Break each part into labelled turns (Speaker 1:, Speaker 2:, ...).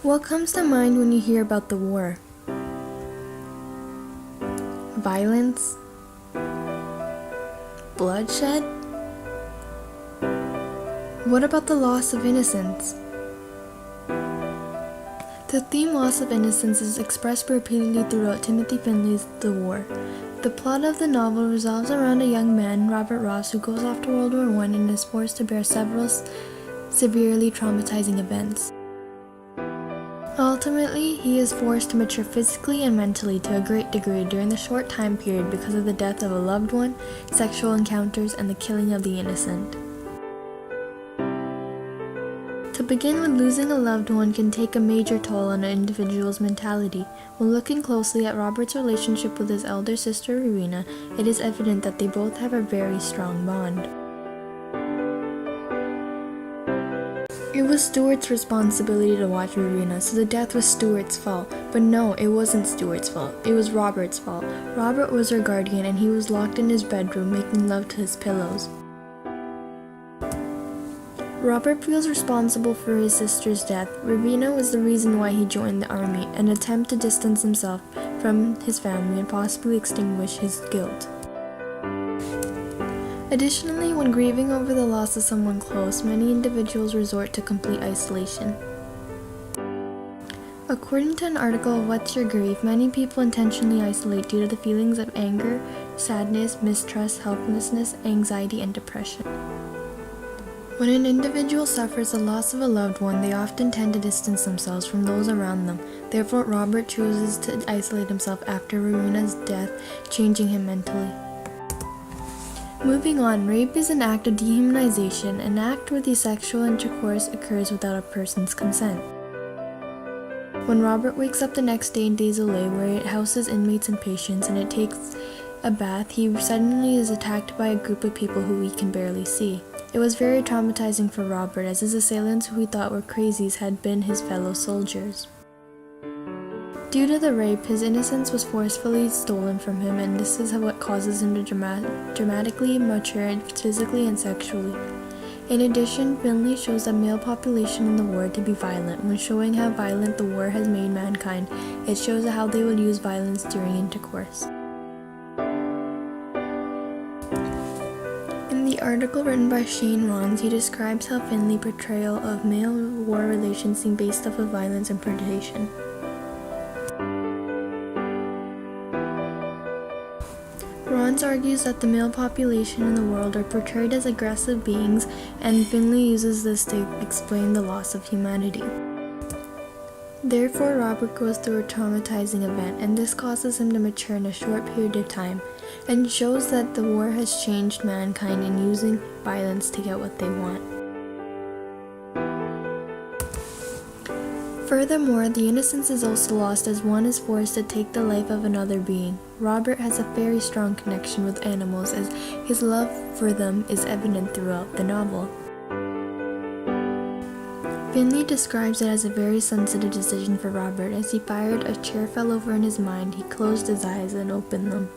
Speaker 1: What comes to mind when you hear about the war? Violence? Bloodshed? What about the loss of innocence? The theme loss of innocence is expressed repeatedly throughout Timothy Findley's The War. The plot of the novel revolves around a young man, Robert Ross, who goes off to World War I and is forced to bear several severely traumatizing events. Ultimately, he is forced to mature physically and mentally to a great degree during the short time period because of the death of a loved one, sexual encounters, and the killing of the innocent. To begin with, losing a loved one can take a major toll on an individual's mentality. When looking closely at Robert's relationship with his elder sister, Rowena, it is evident that they both have a very strong bond. It was Stuart's responsibility to watch Rowena, so the death was Stuart's fault. But no, it wasn't Stuart's fault. It was Robert's fault. Robert was her guardian, and he was locked in his bedroom, making love to his pillows. Robert feels responsible for his sister's death. Rowena was the reason why he joined the army, an attempt to distance himself from his family and possibly extinguish his guilt. Additionally, when grieving over the loss of someone close, many individuals resort to complete isolation. According to an article of What's Your Grief, many people intentionally isolate due to the feelings of anger, sadness, mistrust, helplessness, anxiety, and depression. When an individual suffers the loss of a loved one, they often tend to distance themselves from those around them. Therefore, Robert chooses to isolate himself after Rowena's death, changing him mentally. Moving on, rape is an act of dehumanization, an act where the sexual intercourse occurs without a person's consent. When Robert wakes up the next day in Désolé, where it houses inmates and patients, and it takes a bath, he suddenly is attacked by a group of people who he can barely see. It was very traumatizing for Robert, as his assailants, who he thought were crazies, had been his fellow soldiers. Due to the rape, his innocence was forcefully stolen from him, and this is what causes him to dramatically mature physically and sexually. In addition, Findley shows the male population in the war to be violent. When showing how violent the war has made mankind, it shows how they would use violence during intercourse. In the article written by Shane Rons, he describes how Findley's portrayal of male-war relations seem based off of violence and predation. Rons argues that the male population in the world are portrayed as aggressive beings, and Findley uses this to explain the loss of humanity. Therefore, Robert goes through a traumatizing event, and this causes him to mature in a short period of time, and shows that the war has changed mankind in using violence to get what they want. Furthermore, the innocence is also lost as one is forced to take the life of another being. Robert has a very strong connection with animals, as his love for them is evident throughout the novel. Findley describes it as a very sensitive decision for Robert. As he fired, a chair fell over in his mind. He closed his eyes and opened them.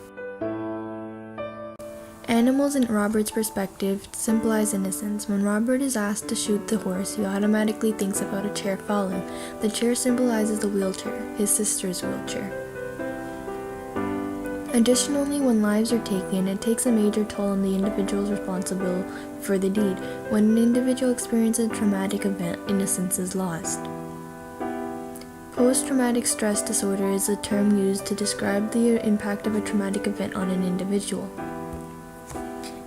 Speaker 1: Animals, in Robert's perspective, symbolize innocence. When Robert is asked to shoot the horse, he automatically thinks about a chair falling. The chair symbolizes the wheelchair, his sister's wheelchair. Additionally, when lives are taken, it takes a major toll on the individuals responsible for the deed. When an individual experiences a traumatic event, innocence is lost. Post-traumatic stress disorder is a term used to describe the impact of a traumatic event on an individual.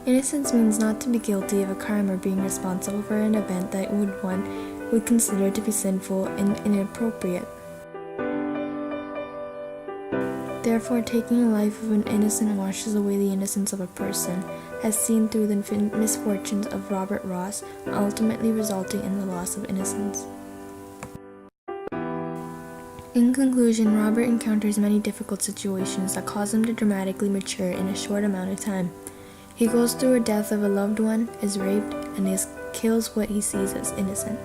Speaker 1: Innocence means not to be guilty of a crime or being responsible for an event that one would consider to be sinful and inappropriate. Therefore, taking the life of an innocent washes away the innocence of a person, as seen through the misfortunes of Robert Ross, ultimately resulting in the loss of innocence. In conclusion, Robert encounters many difficult situations that cause him to dramatically mature in a short amount of time. He goes through a death of a loved one, is raped, and kills what he sees as innocent.